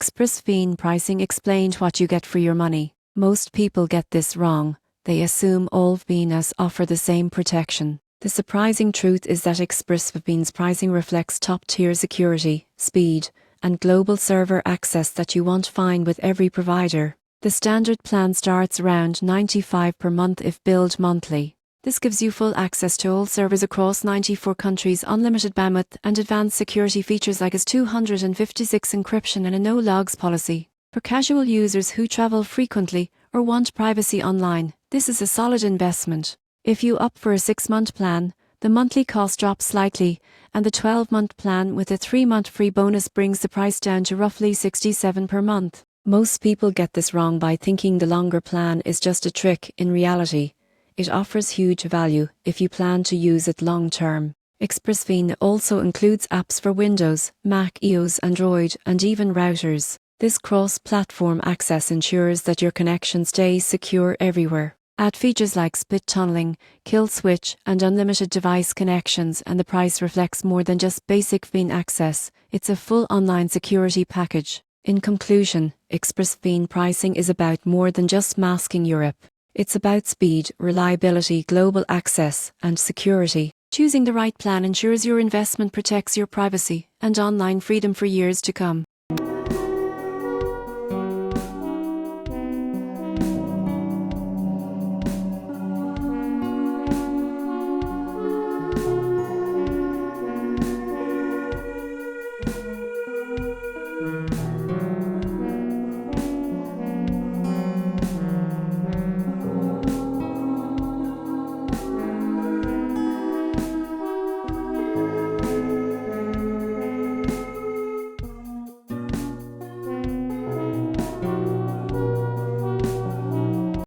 ExpressVPN pricing explained what you get for your money. Most people get this wrong. They assume all VPNs offer the same protection. The surprising truth is that ExpressVPN's pricing reflects top-tier security, speed, and global server access that you won't find with every provider. The standard plan starts around $95 per month if billed monthly. This gives you full access to all servers across 94 countries, unlimited bandwidth, and advanced security features like its 256 encryption and a no-logs policy. For casual users who travel frequently or want privacy online, this is a solid investment. If you opt for a 6-month plan, the monthly cost drops slightly, and the 12-month plan with a 3-month free bonus brings the price down to roughly $67 per month. Most people get this wrong by thinking the longer plan is just a trick. In reality, it offers huge value if you plan to use it long-term. ExpressVPN also includes apps for Windows, Mac, iOS, Android, and even routers. This cross-platform access ensures that your connection stays secure everywhere. Add features like split tunneling, kill switch, and unlimited device connections, and the price reflects more than just basic VPN access. It's a full online security package. In conclusion, ExpressVPN pricing is about more than just masking Europe. It's about speed, reliability, global access, and security. Choosing the right plan ensures your investment protects your privacy and online freedom for years to come.